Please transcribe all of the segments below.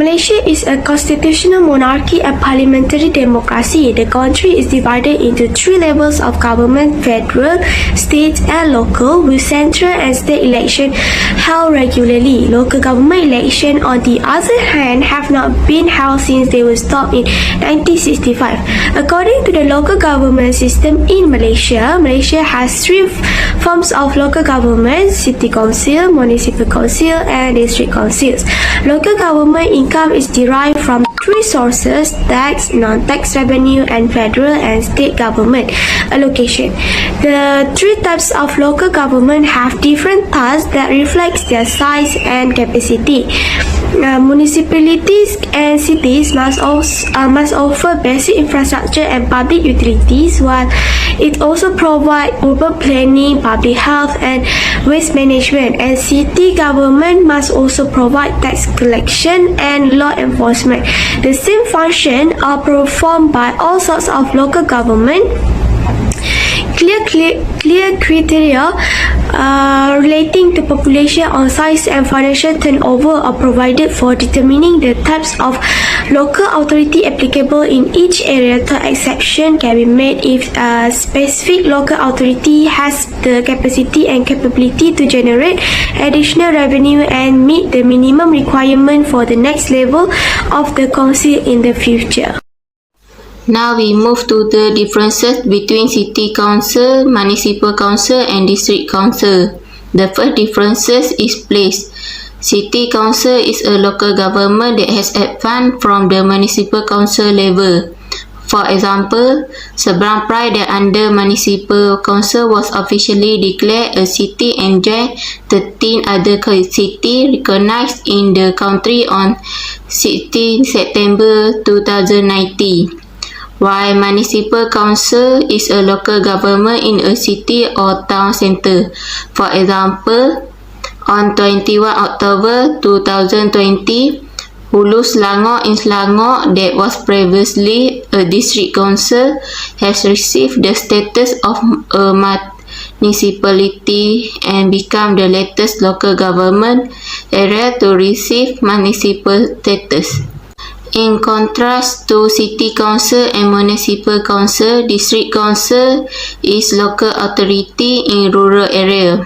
Malaysia is a constitutional monarchy and parliamentary democracy. The country is divided into three levels of government: federal, state and local, with central and state election held regularly. Local government election, on the other hand, have not been held since they were stopped in 1965. According to the local government system in Malaysia, Malaysia has three forms of local government: city council, municipal council and district councils. Local government income is derived from three sources: tax, non-tax revenue, and federal and state government allocation. The three types of local government have different tasks that reflects their size and capacity. Municipalities and cities must offer basic infrastructure and public utilities, while it also provides urban planning, public health, and waste management. And city government must also provide tax collection and law enforcement. The same function are performed by all sorts of local government. Clear criteria relating to population on size and financial turnover are provided for determining the types of local authority applicable in each area. The exception can be made if a specific local authority has the capacity and capability to generate additional revenue and meet the minimum requirement for the next level of the council in the future. Now we move to the differences between city council, municipal council and district council. The first differences is place. City council is a local government that has advanced from the municipal council level. For example, Seberang Perai that under municipal council was officially declared a city and joined 13 other cities recognized in the country on 16 September 2019. While municipal council is a local government in a city or town centre. For example, on 21 October 2020, Hulu Selangor in Selangor that was previously a district council has received the status of a municipality and become the latest local government area to receive municipal status. In contrast to city council and municipal council, district council is local authority in rural area.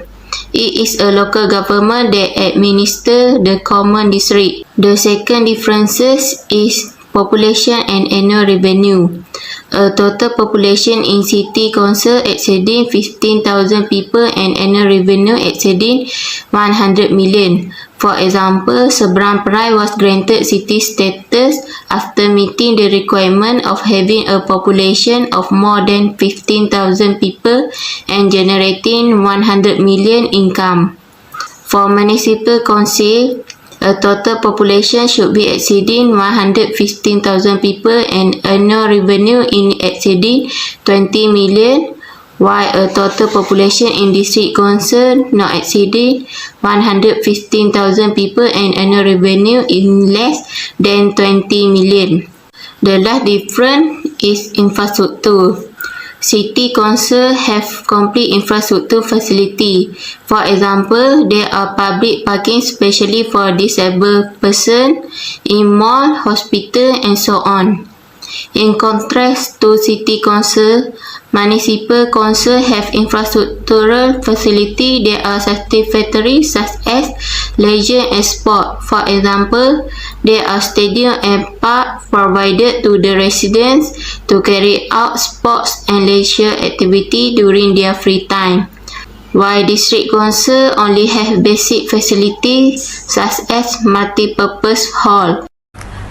It is a local government that administers the common district. The second differences is population and annual revenue. A total population in city council exceeding 15,000 people and annual revenue exceeding 100 million. For example, Seberang Perai was granted city status after meeting the requirement of having a population of more than 15,000 people and generating 100 million income. For municipal council, a total population should be exceeding 115,000 people and annual revenue in exceeding 20 million, while a total population in district council not exceeding 115,000 people and annual revenue in less than 20 million. The last difference is infrastructure. City council have complete infrastructure facility. For example, there are public parking especially for disabled person, in mall, hospital and so on. In contrast to city council, municipal council have infrastructural facility that are satisfactory such as leisure and sport. For example, there are stadium and park provided to the residents to carry out sports and leisure activity during their free time. While district council only have basic facilities such as multi-purpose hall.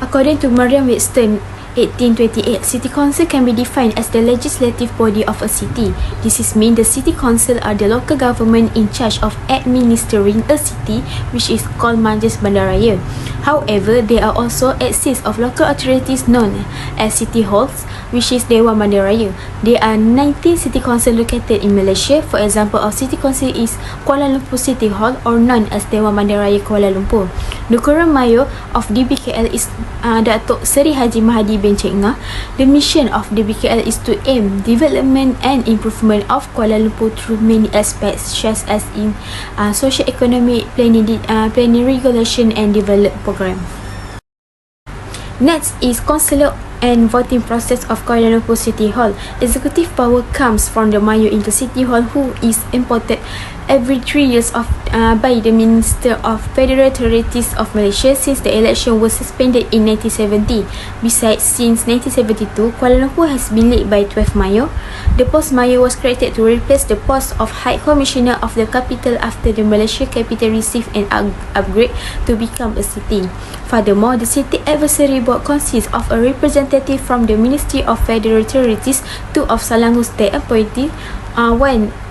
According to Merriam-Webster 1828, City Council can be defined as the legislative body of a city. This is mean the City Council are the local government in charge of administering a city, which is called Majlis Bandaraya. However, there are also exists of local authorities known as city halls, which is Dewan Bandaraya Raya. There are 19 city council located in Malaysia. For example, our city council is Kuala Lumpur City Hall, or known as Dewan Bandaraya Raya Kuala Lumpur. The current mayor of DBKL is Datuk Seri Haji Mahdi bin Cik Ngah. The mission of DBKL is to aim development and improvement of Kuala Lumpur through many aspects, such as in socio-economic planning, regulation and development program. Next is councillor and voting process of Kuala Lumpur City Hall. Executive power comes from the mayor into City Hall, who is appointed every 3 years by the Minister of Federal Territories of Malaysia since the election was suspended in 1970. Besides, since 1972, Kuala Lumpur has been led by 12 mayor. The post mayor was created to replace the post of High Commissioner of the capital after the Malaysia capital received an upgrade to become a city. Furthermore, the City Advisory Board consists of a representative from the Ministry of Federal Territories, 2 of Selangor State appointees, 1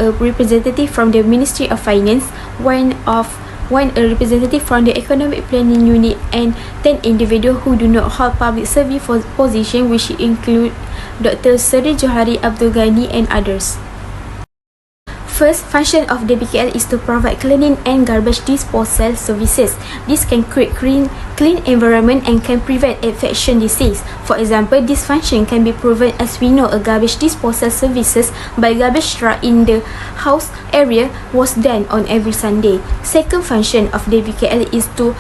a representative from the Ministry of Finance, 1 a representative from the Economic Planning Unit, and 10 individuals who do not hold public service position, which include Dr. Seri Johari Abdul Ghani and others. First function of DBKL is to provide cleaning and garbage disposal services. This can create clean environment and can prevent infection disease. For example, this function can be proven as we know a garbage disposal services by garbage truck in the house area was done on every Sunday. Second function of DBKL is to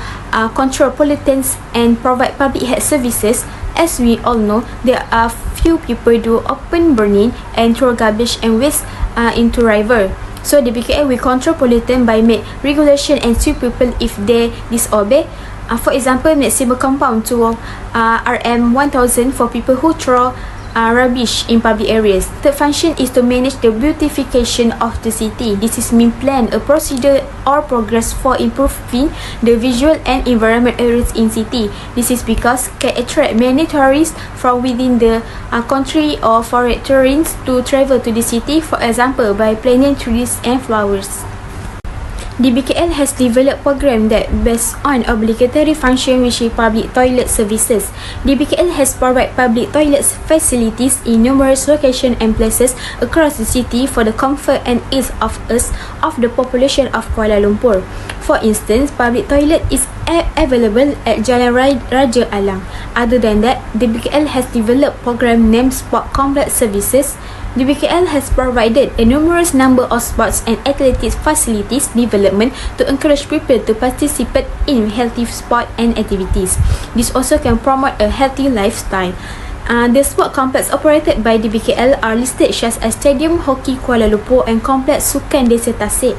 control pollutants and provide public health services. As we all know, there are few people do open burning and throw garbage and waste into river. So DBKL will control pollutant by make regulation and sue people if they disobey. For example, maximum compound to RM1000 for people who throw rubbish in public areas. Third function is to manage the beautification of the city. This is mean plan a procedure or progress for improving the visual and environment areas in city. This is because can attract many tourists from within the country or foreign tourists to travel to the city, for example by planting trees and flowers. DBKL has developed program that based on obligatory function, which is public toilet services. DBKL has provided public toilet facilities in numerous locations and places across the city for the comfort and ease of us of the population of Kuala Lumpur. For instance, public toilet is available at Jalan Raja Alang. Other than that, DBKL has developed program named Sport Complex Services. DBKL has provided a numerous number of sports and athletics facilities development to encourage people to participate in healthy sport and activities. This also can promote a healthy lifestyle. The sport complex operated by DBKL are listed such as Stadium Hockey Kuala Lumpur and Complex Sukan Desa Tasik.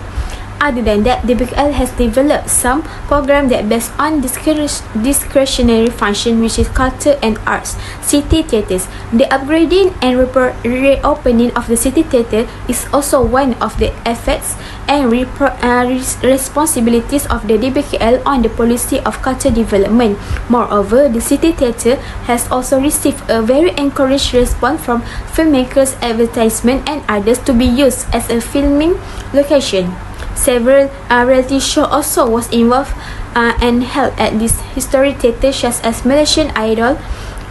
Other than that, DBKL has developed some program that based on discretionary function, which is culture and arts. City theatres. The upgrading and reopening of the city theatre is also one of the effects and responsibilities of the DBKL on the policy of culture development. Moreover, the city theatre has also received a very encouraged response from filmmakers, advertisement and others to be used as a filming location. Several reality shows also was involved and held at this historic theatre, such as Malaysian Idol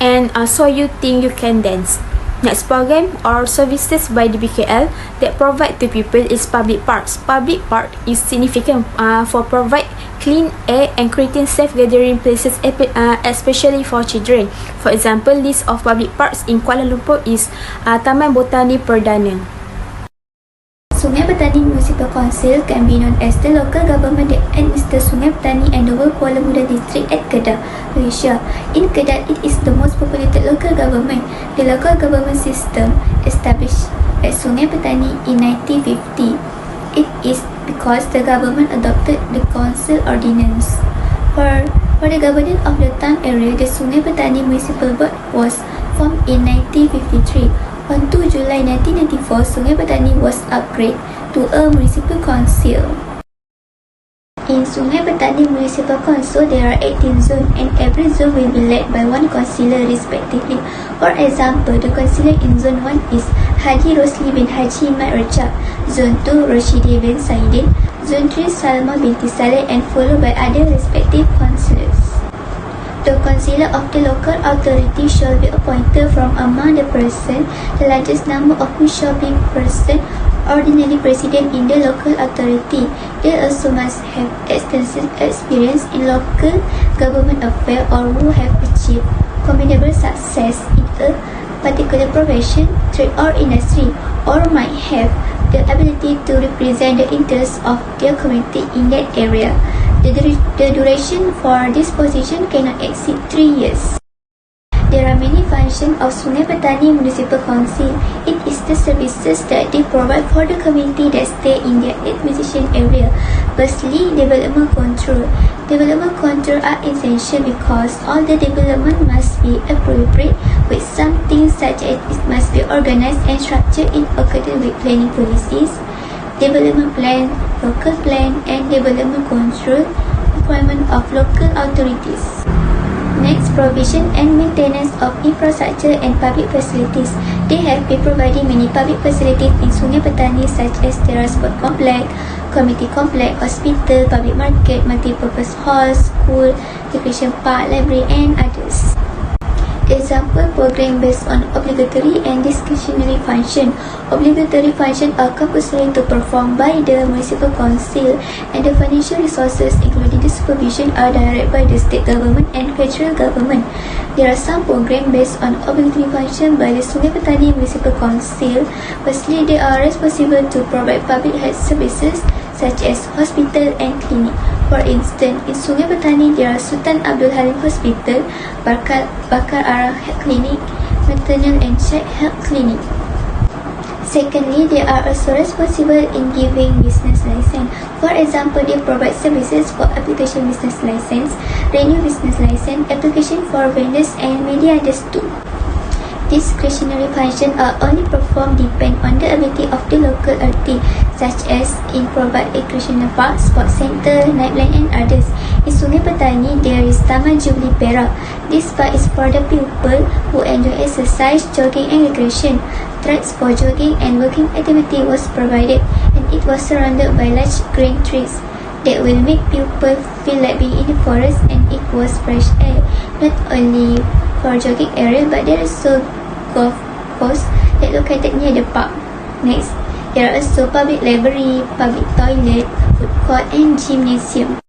and So You Think You Can Dance. Next program or services by DBKL that provide to people is public parks. Public park is significant for provide clean air and creating safe gathering places, especially for children. For example, list of public parks in Kuala Lumpur is Taman Botani Perdana. Sungai Petani Municipal Council can be known as the local government that administers Sungai Petani and the Lower Kuala Muda district at Kedah, Malaysia. In Kedah, it is the most populated local government. The local government system established at Sungai Petani in 1950. It is because the government adopted the council ordinance. For the governance of the town area, the Sungai Petani Municipal Board was formed in 1953. On 2 July 1994, Sungai Petani was upgraded to a municipal council. In Sungai Petani Municipal Council, there are 18 zones and every zone will be led by one councillor respectively. For example, the councillor in Zone 1 is Haji Rosli bin Haji Mat Rajab, Zone 2 Rashidi bin Saidin, Zone 3 Salma binti Saleh, and followed by other respective councillors. The councillor of the local authority shall be appointed from among the person, the largest number of whom shall be person ordinary president in the local authority. They also must have extensive experience in local government affairs or who have achieved commendable success in a particular profession, trade or industry, or might have the ability to represent the interests of their community in that area. The duration for this position cannot exceed 3 years. There are many functions of Sungai Petani Municipal Council. It is the services that they provide for the community that stay in their acquisition area. Firstly, development control. Development control are essential because all the development must be appropriate with some things such as it must be organized and structured in accordance with planning policies, development plan, local plan, and development control requirement of local authorities. Next, provision and maintenance of infrastructure and public facilities. They have been providing many public facilities in Sungai Petani such as Teras Sport Complex, Community Complex, Hospital, Public Market, Multipurpose Hall, School, Recreation Park, Library and others. Example program based on obligatory and discretionary function. Obligatory function are compulsory to perform by the municipal council, and the financial resources including the supervision are directed by the state government and federal government. There are some programs based on obligatory function by the Sungai Petani Municipal Council. Firstly, they are responsible to provide public health services such as hospital and clinic. For instance, in Sungai Petani, there are Sultan Abdul Halim Hospital, Bakar Arah Health Clinic, Maternal and Child Health Clinic. Secondly, they are also responsible in giving business license. For example, they provide services for application business license, renew business license, application for vendors and many others too. Discretionary functions are only performed depend on the ability of the local authority, such as in provide recreational park, sports center, nightlife and others. In Sungai Petani, there is Taman Jubilee Perak. This park is for the people who enjoy exercise, jogging and recreation. Tracks for jogging and walking activity was provided, and it was surrounded by large green trees that will make people feel like being in the forest, and it was fresh air. Not only for jogging area, but there is also golf course that located near the park. Next, there are also public library, public toilet, food court and gymnasium.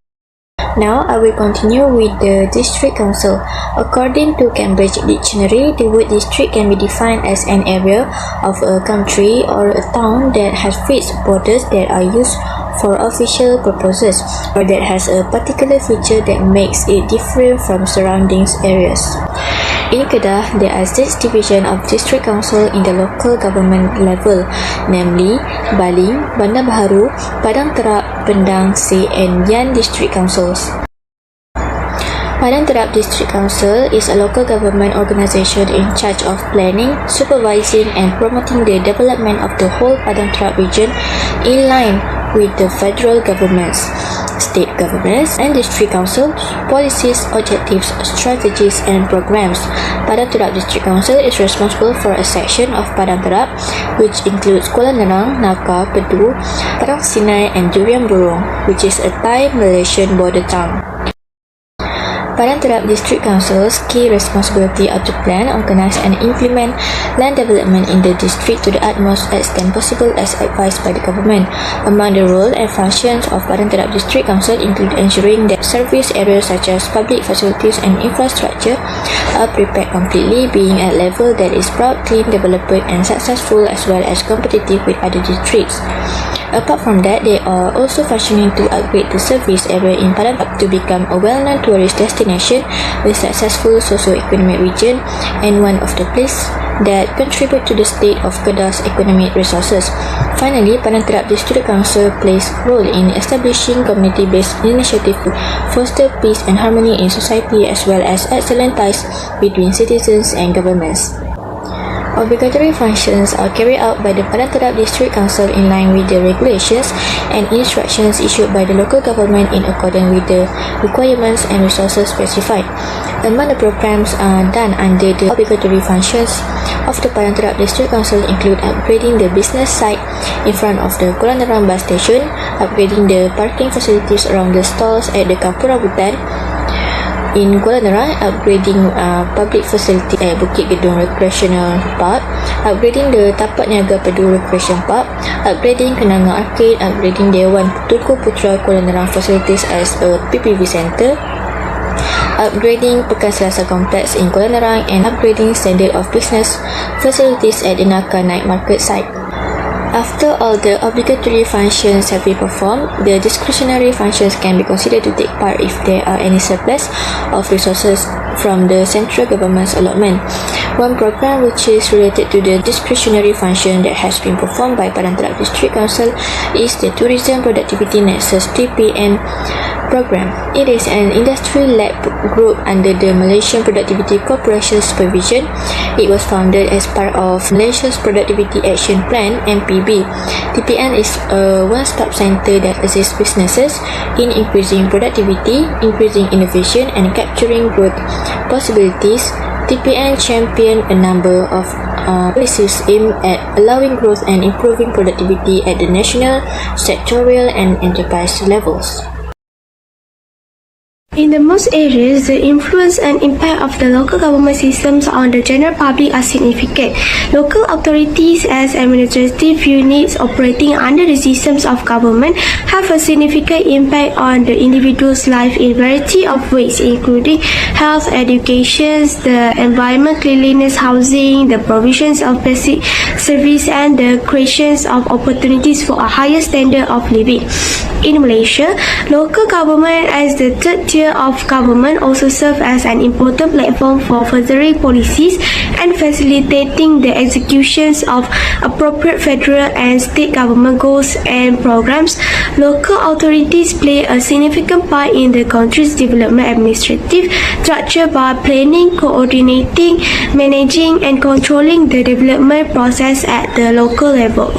Now I will continue with the district council. According to Cambridge Dictionary, the word district can be defined as an area of a country or a town that has fixed borders that are used for official purposes, or that has a particular feature that makes it different from surrounding areas. In Kedah, there are 6 divisions of district council in the local government level, namely Baling, Bandar Baharu, Padang Terap, Pendang, Seh and Yan district councils. Padang Terap District Council is a local government organisation in charge of planning, supervising and promoting the development of the whole Padang Terap region in line with the federal government's, state governments and district councils, policies, objectives, strategies and programs. Padang Terap District Council is responsible for a section of Padang Terap which includes Kuala Nerang, Naka, Pedu, Padang Sinai and Durian Burung, which is a Thai-Malaysian border town. Padang Terap District Council's key responsibility are to plan, organize and implement land development in the district to the utmost extent possible as advised by the government. Among the role and functions of Padang Terap District Council include ensuring that service areas such as public facilities and infrastructure are prepared completely, being at level that is proud, clean, developed and successful as well as competitive with other districts. Apart from that, they are also functioning to upgrade the service area in Padang Terap to become a well-known tourist destination with successful socio-economic region and one of the places that contribute to the state of Kedah's economic resources. Finally, Padang Terap District Council plays a role in establishing community-based initiatives to foster peace and harmony in society as well as excellent ties between citizens and governments. Obligatory functions are carried out by the Padang Terap District Council in line with the regulations and instructions issued by the local government in accordance with the requirements and resources specified. Among the programs done under the obligatory functions of the Padang Terap District Council include upgrading the business site in front of the Kuala Nerang bus station, upgrading the parking facilities around the stalls at the Kampung Rambutan, In Kuala Nerang, upgrading public facility at Bukit Gedong Recreational Park, upgrading the Tapak Niaga Padu Recreation Park, upgrading Kenanga Arcade, upgrading Dewan Tunku Putra Kuala Nerang facilities as a PPV centre, upgrading Pekan Selasa Complex in Kuala Nerang, and upgrading standard of business facilities at the Naka Night Market site. After all the obligatory functions have been performed, the discretionary functions can be considered to take part if there are any surplus of resources from the central government's allotment. One program which is related to the discretionary function that has been performed by Padang Terap District Council is the Tourism Productivity Nexus (TPN) program. It is an industry lab group under the Malaysian Productivity Corporation supervision. It was founded as part of Malaysia's Productivity Action Plan (MPB). TPN is a one-stop center that assists businesses in increasing productivity, increasing innovation, and capturing growth possibilities. TPN championed a number of policies aimed at allowing growth and improving productivity at the national, sectorial, and enterprise levels. In the most areas, the influence and impact of the local government systems on the general public are significant. Local authorities as administrative units operating under the systems of government have a significant impact on the individual's life in variety of ways, including health, education, the environment, cleanliness, housing, the provisions of basic service, and the creations of opportunities for a higher standard of living. In Malaysia, local government as the third tier of government also serve as an important platform for furthering policies and facilitating the executions of appropriate federal and state government goals and programs. Local authorities play a significant part in the country's development administrative structure by planning, coordinating, managing, and controlling the development process at the local level.